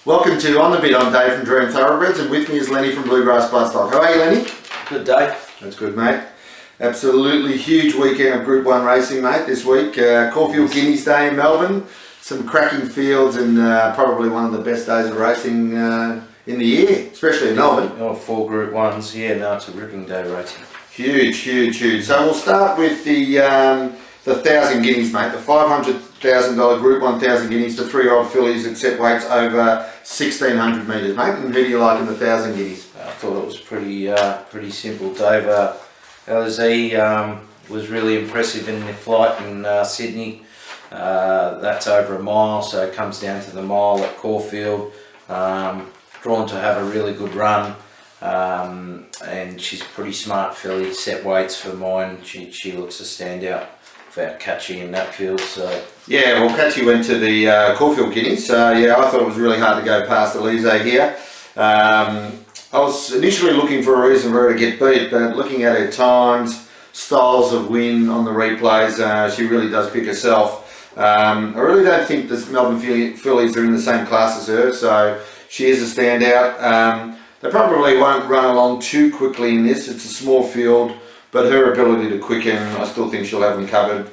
Welcome to On The Bit. I'm Dave from Dream Thoroughbreds, and with me is Lenny from Bluegrass Bloodstock. How are you, Lenny? Good day. That's good, mate. Absolutely huge weekend of Group 1 racing, mate, this week. Caulfield Guineas Day in Melbourne. Some cracking fields and probably one of the best days of racing in the year, especially in Melbourne. Oh, 4 Group 1s. Yeah, no, it's a ripping day racing. Huge. So we'll start with the 1,000 guineas, mate. The $500,000 Group 1,000 guineas for 3-year-old fillies that set weights over 1,600 metres, mate. And who do you like in the 1,000 guineas? I thought it was pretty simple. Dave LZ was really impressive in the flight in Sydney. That's over a mile, so it comes down to the mile at Caulfield. Drawn to have a really good run. And she's a pretty smart filly, set weights for mine. She looks a standout without Catchy in that field. So yeah, well, Catchy went to the Caulfield Guineas, so yeah, I thought it was really hard to go past Elise here. I was initially looking for a reason for her to get beat, but looking at her times, styles of win on the replays, she really does pick herself. I really don't think the Melbourne fillies are in the same class as her, so she is a standout. They probably won't run along too quickly in this. It's a small field, but her ability to quicken, I still think she'll have them covered.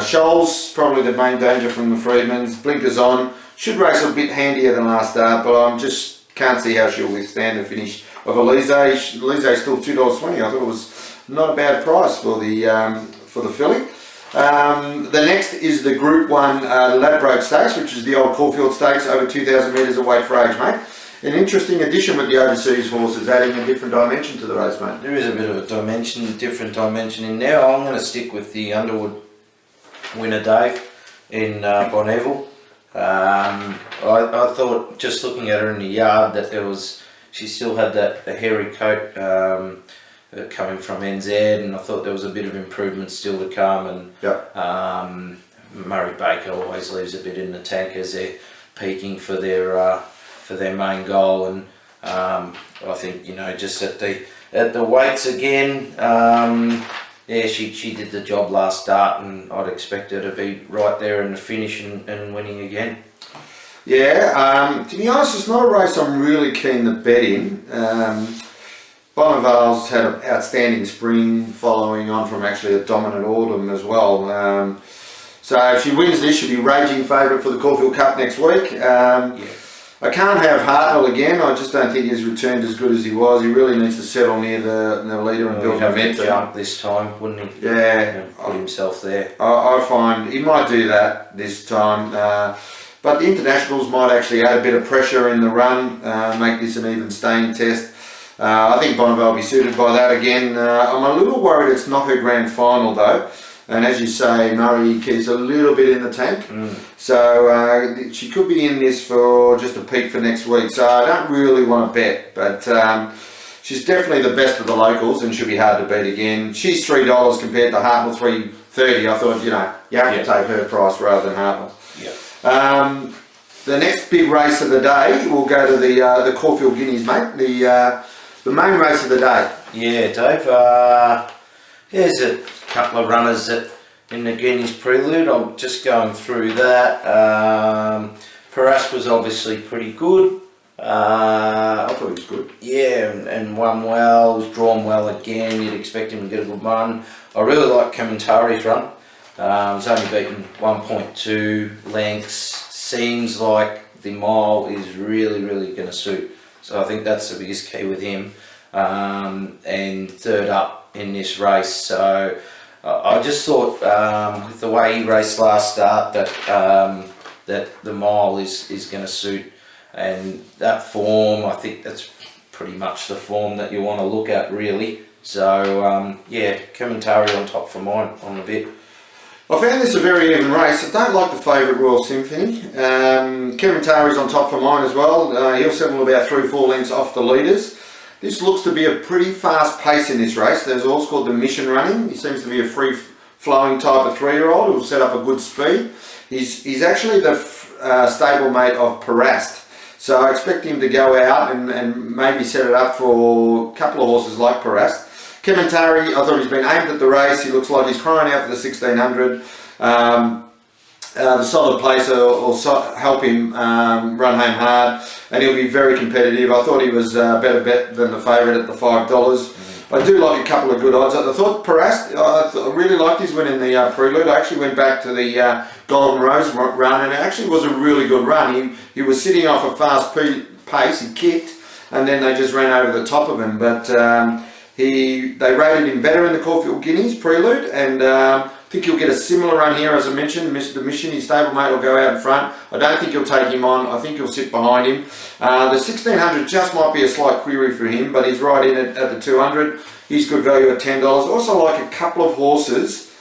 Shoals, probably the main danger from the Freedmans. Blinkers on. Should race a bit handier than last start, but I just can't see how she'll withstand the finish of Elise. Elise is still $2.20. I thought it was not a bad price for the filly. The next is the Group 1 Ladbroke Stakes, which is the old Caulfield Stakes, over 2,000 metres of weight for age, mate. An interesting addition with the overseas horses, adding a different dimension to the race, mate. there is a bit of a different dimension in there. I'm going to stick with the Underwood winner, Dave, in Bonneville. I thought, just looking at her in the yard, that she still had that hairy coat coming from NZ, and I thought there was a bit of improvement still to come. And yep. Murray Baker always leaves a bit in the tank as they're peaking for their main goal, and I think, just at the weights again, yeah, she did the job last start, and I'd expect her to be right there in the finish and winning again. Yeah, to be honest, it's not a race I'm really keen to bet in. Bonneville's had an outstanding spring, following on from actually a dominant autumn as well. So if she wins this, she'll be raging favourite for the Caulfield Cup next week. Yeah. I can't have Hartnell again. I just don't think he's returned as good as he was. He really needs to settle near the leader and build momentum. Jump this time, wouldn't he? Yeah. Put himself there. I find he might do that this time. But the internationals might actually add a bit of pressure in the run, make this an even staying test. I think Bonneville will be suited by that again. I'm a little worried it's not her grand final though. And as you say, Murray keeps a little bit in the tank. So she could be in this for just a peak for next week. So I don't really want to bet, but she's definitely the best of the locals and she'll be hard to beat again. She's $3 compared to Hartnell $3.30. I thought, you have to take her price rather than Hartnell. Yeah. The next big race of the day, we'll go to the Caulfield Guineas, mate. The main race of the day. Yeah, Dave. There's a couple of runners in the Guineas Prelude. I'm just going through that. Paras was obviously pretty good. I thought he was good. Yeah, and won well, was drawn well again. You'd expect him to get a good run. I really like Kamentari's run. He's only beaten 1.2 lengths. Seems like the mile is really going to suit. So I think that's the biggest key with him. And third up in this race. So I just thought with the way he raced last start that the mile is going to suit, and that form, I think that's pretty much the form that you want to look at really. So yeah, Kamentari on top for mine on the bit. I found this a very even race. I don't like the favourite Royal Symphony. Kamentari's on top for mine as well. He'll settle about 3-4 lengths off the leaders. This looks to be a pretty fast pace in this race. There's a horse called the Mission Running. He seems to be a free-flowing type of 3-year-old who will set up a good speed. He's actually the stablemate of Paras. So I expect him to go out and maybe set it up for a couple of horses like Paras. Kamentari, I thought he's been aimed at the race. He looks like he's crying out for the 1600. the solid place will help him run home hard, and he'll be very competitive. I thought he was a better bet than the favourite at the $5. I do like a couple of good odds. I thought Parast, I really liked his win in the prelude. I actually went back to the Golden Rose run, and it actually was a really good run. He was sitting off a fast pace, he kicked, and then they just ran over the top of him. But they rated him better in the Caulfield Guineas prelude, and I think he'll get a similar run here. As I mentioned, the Mission, his stablemate, will go out in front. I don't think he'll take him on. I think he'll sit behind him. The 1600 just might be a slight query for him, but he's right in at the 200. He's good value at $10. Also like a couple of horses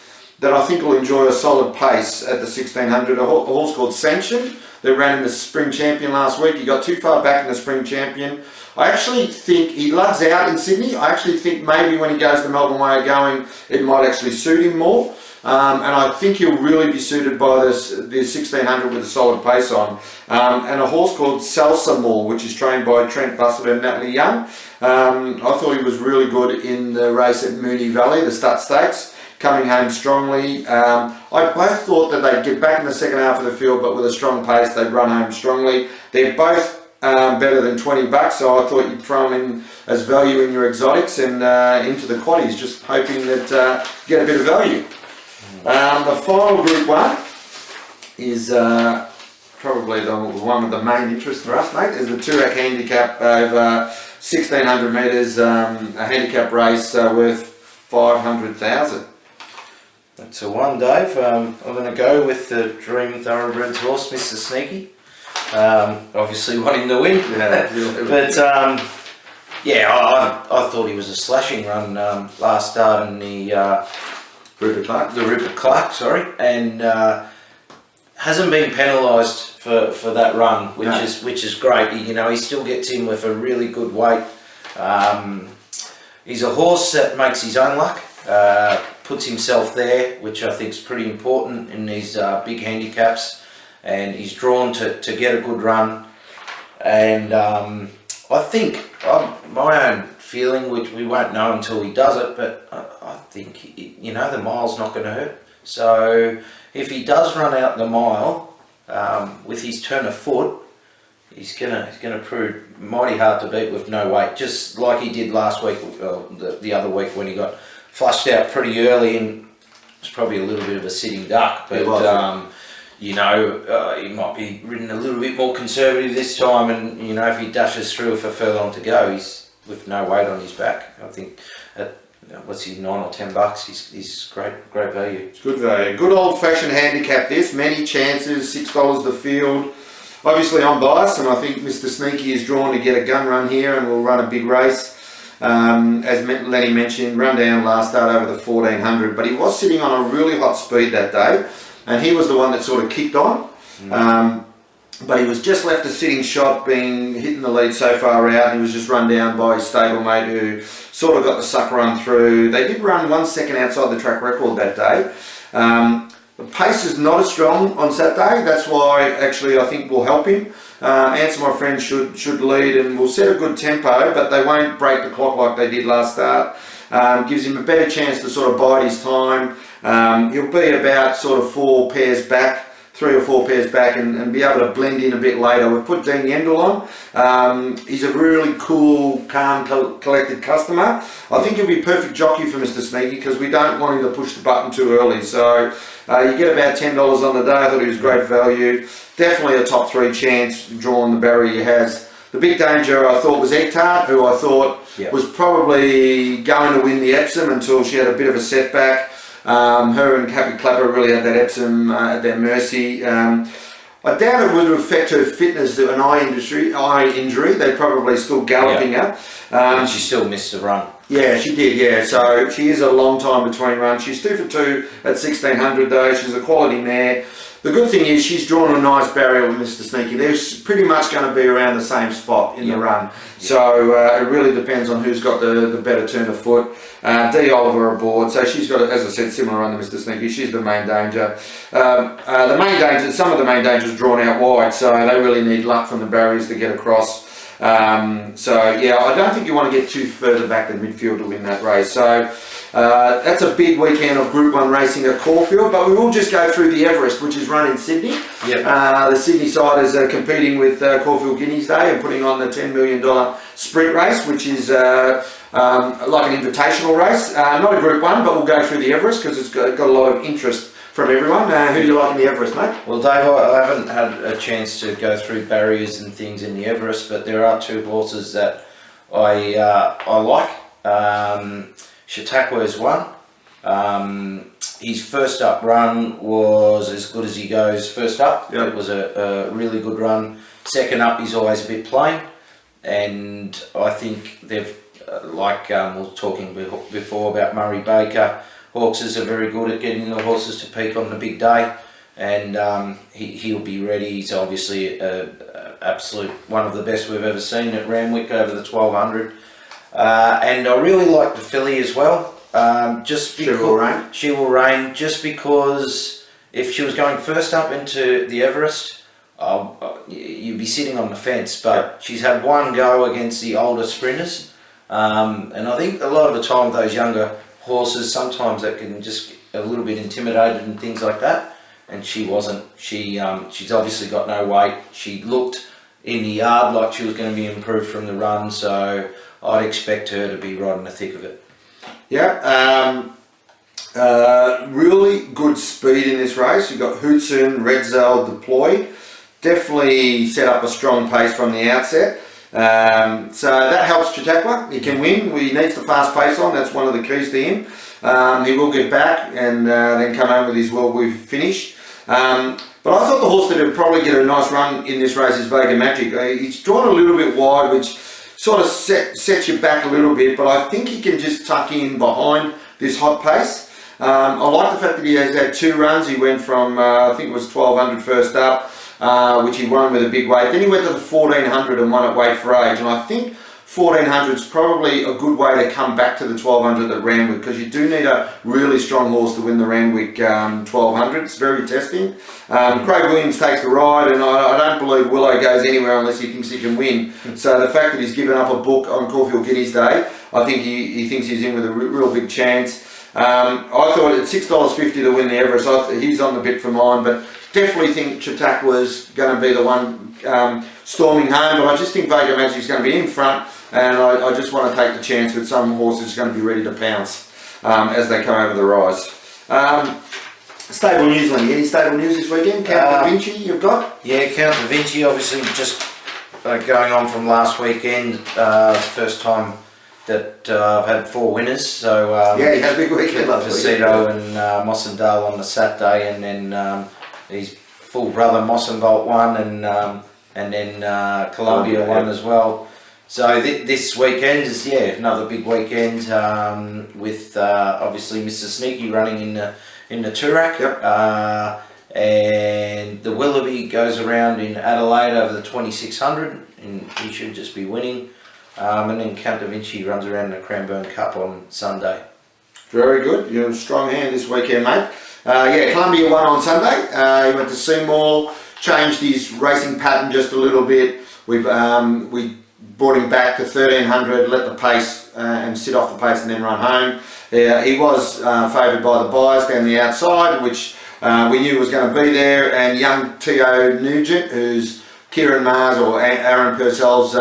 that I think will enjoy a solid pace at the 1600. A horse called Sanctioned that ran in the Spring Champion last week. He got too far back in the Spring Champion. I actually think he lugs out in Sydney. I actually think maybe when he goes the Melbourne way of going, it might actually suit him more. And I think he'll really be suited by the 1600 with a solid pace on. And a horse called Salsa Mall, which is trained by Trent Bussett and Natalie Young. I thought he was really good in the race at Moonee Valley, the Stud Stakes, coming home strongly. I both thought that they'd get back in the second half of the field, but with a strong pace, they'd run home strongly. They're both better than $20, so I thought you'd throw them in as value in your exotics and into the quaddies, just hoping that you get a bit of value. The final Group 1 is probably the one with the main interest for us, mate, is the Toorak Handicap over 1600 metres, a handicap race worth 500,000. That's a one, Dave. I'm going to go with the Dream Thoroughbreds horse, Mr. Sneaky. Obviously wanting to win. Yeah, but yeah, I thought he was a slashing run last start in the Rupert Clark, and hasn't been penalised for that run, which is great. You know, he still gets in with a really good weight. He's a horse that makes his own luck, puts himself there, which I think is pretty important in these big handicaps, and he's drawn to get a good run. And I think my own feeling, which we won't know until he does it, but I think, you know, the mile's not going to hurt. So if he does run out the mile with his turn of foot, he's gonna prove mighty hard to beat with no weight, just like he did last week, the other week when he got flushed out pretty early, and it's probably a little bit of a sitting duck, but you know, he might be ridden a little bit more conservative this time, and you know, if he dashes through for furlong to go, he's with no weight on his back. I think at what's he, $9 or $10, he's great value. It's good value. Good old-fashioned handicap this, many chances, $6 the field. Obviously I'm biased, and I think Mr. Sneaky is drawn to get a gun run here and will run a big race. As Lenny mentioned, run down last start over the 1400, but he was sitting on a really hot speed that day, and he was the one that sort of kicked on. But he was just left a sitting shot, being hitting the lead so far out, and he was just run down by his stablemate, who sort of got the suck run through. They did run 1 second outside the track record that day. The pace is not as strong on Saturday. That's why actually I think will help him. Answer My Friend should lead and will set a good tempo, but they won't break the clock like they did last start. Gives him a better chance to sort of bide his time. He'll be about sort of 4 pairs back, 3 or 4 pairs back, and be able to blend in a bit later. We've put Dean Yendall on. He's a really cool, calm, collected customer. I think he'll be a perfect jockey for Mr. Sneaky, because we don't want him to push the button too early. So you get about $10 on the day. I thought he was great value. Definitely a top 3 chance drawing the barrier he has. The big danger I thought was Ectart, who I thought was probably going to win the Epsom until she had a bit of a setback. Her and Happy Clapper really had that Epsom at their mercy. I doubt it would affect her fitness, an eye injury. They're probably still galloping her. And she still missed the run. Yeah, she did, yeah. So she is a long time between runs. She's 2 for 2 at 1600 though. She's a quality mare. The good thing is she's drawn a nice barrier with Mr. Sneaky. They're pretty much going to be around the same spot in the run. So it really depends on who's got the better turn of foot. Dee Oliver aboard, so she's got, as I said, similar run to Mr. Sneaky. She's the main danger. Some of the main danger is drawn out wide, so they really need luck from the barriers to get across. So yeah, I don't think you want to get too further back than midfield to win that race. So that's a big weekend of Group 1 racing at Caulfield, but we will just go through the Everest, which is run in Sydney. Yep. The Sydney siders are competing with Caulfield Guineas Day and putting on the $10 million sprint race, which is like an invitational race. Not a Group 1, but we'll go through the Everest because it's got a lot of interest from everyone. Who do you like in the Everest, mate? Well, Dave, I haven't had a chance to go through barriers and things in the Everest, but there are two horses that I like. Chautauqua is one. His first up run was as good as he goes first up. Yep. It was a really good run. Second up, he's always a bit plain, and I think they've we were talking before about Murray Baker. Hawkses are very good at getting the horses to peak on the big day, and he'll be ready. He's obviously absolute one of the best we've ever seen at Randwick over the 1200. And I really like the filly as well. Just because She Will Reign. Just because if she was going first up into the Everest, you'd be sitting on the fence. But she's had one go against the older sprinters, and I think a lot of the time those younger horses, sometimes that can just get a little bit intimidated and things like that. And she wasn't. She's obviously got no weight. She looked in the yard like she was going to be improved from the run, so I'd expect her to be right in the thick of it. Yeah, really good speed in this race. You've got Hootsun, Redzel, Deploy. Definitely set up a strong pace from the outset. So that helps Chautauqua. He can win. He needs the fast pace on. That's one of the keys to him. He will get back and then come home with his well finish. But I thought the horse that would probably get a nice run in this race is Vega Magic. He's drawn a little bit wide, which sort of sets you back a little bit, but I think he can just tuck in behind this hot pace. I like the fact that he has had two runs. He went from, I think it was 1200 first up, which he won with a big weight. Then he went to the 1400 and won at weight for age, and I think 1400 is probably a good way to come back to the 1200 at Randwick, because you do need a really strong horse to win the Randwick 1200. It's very testing. Craig Williams takes the ride, and I don't believe Willow goes anywhere unless he thinks he can win. So the fact that he's given up a book on Caulfield Guineas Day, I think he thinks he's in with a real big chance. I thought at $6.50 to win the Everest, he's on the bit for mine, but definitely think Chautauqua was going to be the one storming home, but I just think Vega Magic is going to be in front. And I just want to take the chance with some horses going to be ready to pounce as they come over the rise. Stable news, Lenny. Any stable news this weekend? Count Da Vinci you've got? Yeah, Count Da Vinci, obviously just going on from last weekend. First time that I've had 4 winners. So yeah, he had a big weekend last week. Pasito and Mossendale on the Saturday, and then his full brother Mossenbolt won, and then Columbia won as well. So this weekend is another big weekend with obviously Mr. Sneaky running in the Toorak. Yep. And the Willoughby goes around in Adelaide over the 2600, and he should just be winning. And then Count Da Vinci runs around the Cranbourne Cup on Sunday. Very good. You're in a strong hand this weekend, mate. Columbia won on Sunday. He went to Seymour, changed his racing pattern just a little bit. We brought him back to 1300, let the pace and sit off the pace and then run home. He was favoured by the buyers down the outside, which we knew was going to be there, and young T.O. Nugent, who's Kieran Mars or Aaron Purcell's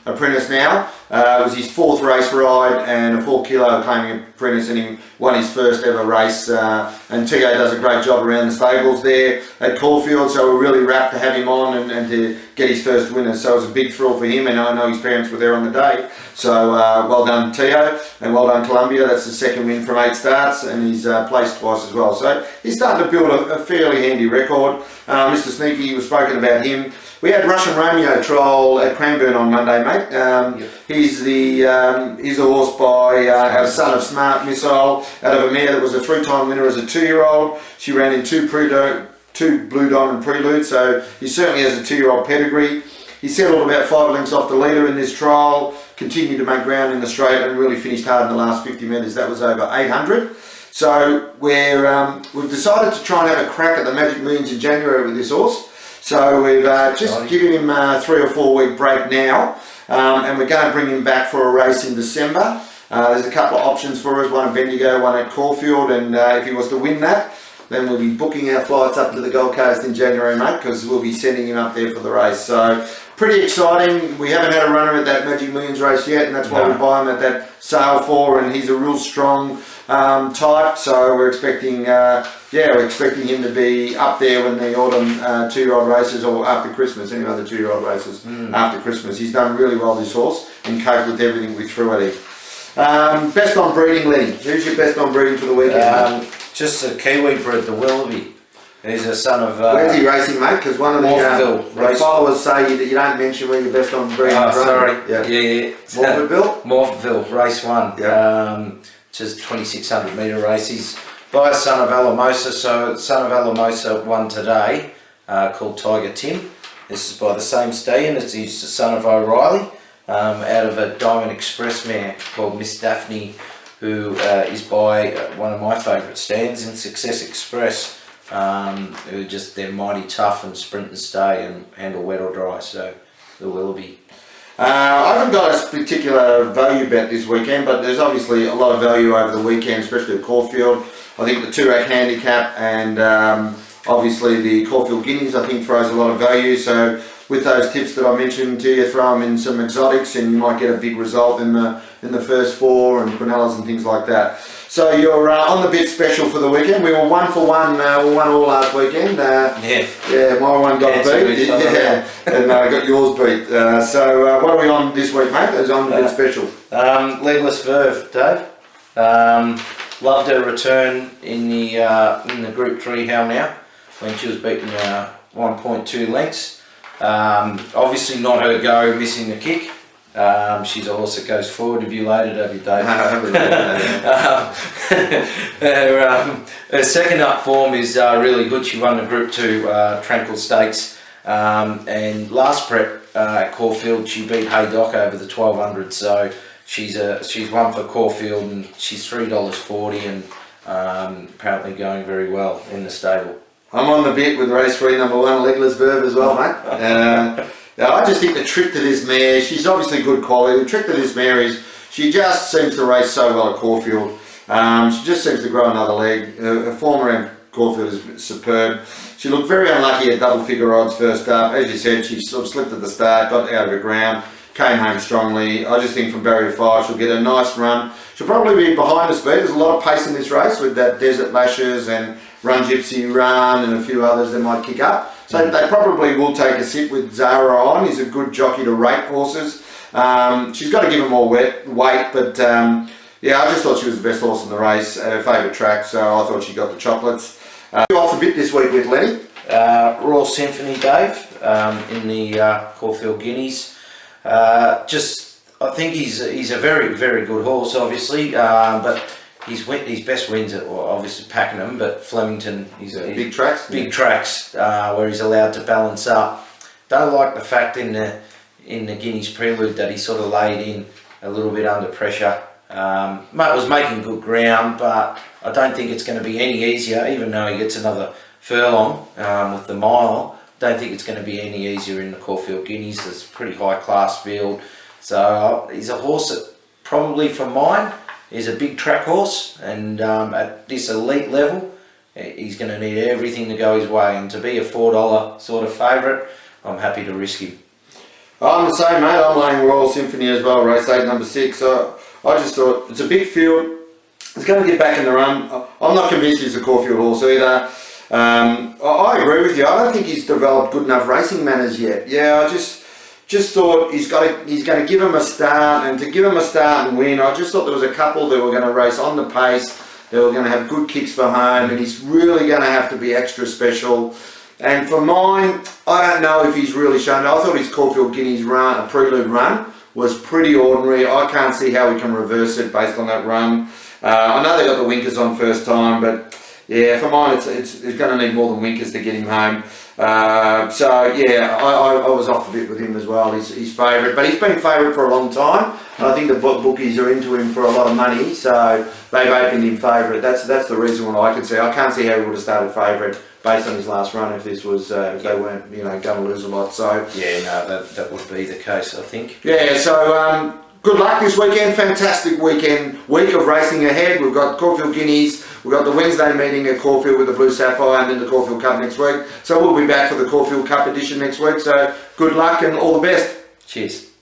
apprentice now. It was his 4th race ride and a 4 kilo claiming apprentice, and he won his first ever race. And T.O. does a great job around the stables there at Caulfield, so we're really rapt to have him on and to get his first winner. So it was a big thrill for him, and I know his parents were there on the day. So well done T.O. and well done Columbia. That's the second win from 8 starts, and he's placed twice as well. So he's starting to build a fairly handy record. Mr. Sneaky, we've spoken about him. We had Russian Romeo trial at Cranbourne on Monday, mate. Yep. He's a horse by our son of Smart Missile out of a mare that was a 3-time winner as a 2-year-old. She ran in 2 Blue Diamond Preludes, so he certainly has a 2-year-old pedigree. He settled about 5 lengths off the leader in this trial, continued to make ground in the straight, and really finished hard in the last 50 metres. That was over 800. So we've decided to try and have a crack at the Magic Millions in January with this horse. So we've just given him a 3 or 4 week break now, and we're going to bring him back for a race in December. There's a couple of options for us, one at Bendigo, one at Caulfield, and if he was to win that, then we'll be booking our flights up to the Gold Coast in January, mate, because we'll be sending him up there for the race. So pretty exciting. We haven't had a runner at that Magic Millions race yet, and that's why we buy him at that sale for, and he's a real strong type. So we're expecting, we're expecting him to be up there when the autumn 2-year-old races, or after Christmas, any other 2-year-old races after Christmas. He's done really well, this horse, and coped with everything we threw at him. Best on breeding, Lenny. Who's your best on breeding for the weekend? Just a Kiwi bred, the Willoughby. He's a son of... Where's he racing, mate? Because one of the followers say you don't mention where you're best on breeding. Oh, sorry. Yeah. Morfordville? Morfordville, race 1. Yeah. Just 2,600 metre race. He's by a son of Alamosa. So son of Alamosa won today, called Tiger Tim. This is by the same stallion. He's the son of O'Reilly, out of a Diamond Express mare called Miss Daphne, who is by one of my favourite stands in Success Express, who they're mighty tough and sprint and stay and handle wet or dry. So the Willoughby. I haven't got a particular value bet this weekend, but there's obviously a lot of value over the weekend, especially at Caulfield. I think the 2-rack handicap and obviously the Caulfield Guineas I think throws a lot of value. So with those tips that I mentioned to you, throw them in some exotics and you might get a big result in the first 4 and Quinellas and things like that. So you're on the bid special for the weekend. We were 1 for 1. We won all last weekend. My one got beat. And I got yours beat. So what are we on this week, mate? It's on the bid special. Legless Verve, Dave. Loved her return in the Group 3 How Now, when she was beaten 1.2 lengths. Obviously not her go, missing the kick. She's a horse that goes forward. Have you laid it, have you, Dave? Her second up form is really good. She won the Group 2 Tranquil Stakes, and last prep at Caulfield she beat Haydock over the 1200. So she's one for Caulfield, and she's $3.40, and apparently going very well in the stable. I'm on the bit with race 3, number 1, Legless Verve as well, mate. I just think the trick to this mare, she's obviously good quality. The trick to this mare is she just seems to race so well at Caulfield. She just seems to grow another leg. Her form around Caulfield is superb. She looked very unlucky at double figure odds first up. As you said, she sort of slipped at the start, got out of the ground, came home strongly. I just think from barrier 5 she'll get a nice run. She'll probably be behind the speed. There's a lot of pace in this race with that Desert Lashes and Run Gypsy Run and a few others that might kick up. So they probably will take a sit with Zara on. He's a good jockey to rate horses. She's got to give him more weight, but I just thought she was the best horse in the race at her favourite track, so I thought she got the chocolates. Off a bit this week with Lenny. Royal Symphony, Dave, in the Caulfield Guineas. I think he's a very, very good horse, obviously, but his best wins are obviously Pakenham, but Flemington, he's big tracks. Big tracks where he's allowed to balance up. Don't like the fact in the Guineas Prelude that he sort of laid in a little bit under pressure. Was making good ground, but I don't think it's going to be any easier, even though he gets another furlong with the mile. Don't think it's going to be any easier in the Caulfield Guineas. It's a pretty high class field. So he's a horse that probably for mine is a big track horse, and at this elite level he's going to need everything to go his way, and to be a $4 sort of favourite, I'm happy to risk him. I'm the same, mate. I'm laying Royal Symphony as well, race 8, number 6. So I just thought it's a big field. It's going to get back in the run. I'm not convinced he's a Caulfield horse either. I agree with you. I don't think he's developed good enough racing manners yet. I just thought he's going to give him a start, and to give him a start and win, I just thought there was a couple that were going to race on the pace, they were going to have good kicks for home, and he's really going to have to be extra special. And for mine, I don't know if he's really shown it. I thought his Caulfield Guineas run, a prelude run, was pretty ordinary. I can't see how we can reverse it based on that run. I know they got the winkers on first time, but Yeah, for mine, it's going to need more than winkers to get him home. So yeah, I was off a bit with him as well. He's favourite, but he's been favourite for a long time. And I think the bookies are into him for a lot of money, so they've opened him favourite. That's the reason why I can see. I can't see how he would have started favourite based on his last run if this was if they weren't going to lose a lot. So yeah, no, that would be the case, I think. Yeah, so good luck this weekend. Fantastic week of racing ahead. We've got Caulfield Guineas. We've got the Wednesday meeting at Caulfield with the Blue Sapphire, and then the Caulfield Cup next week. So we'll be back for the Caulfield Cup edition next week. So good luck and all the best. Cheers.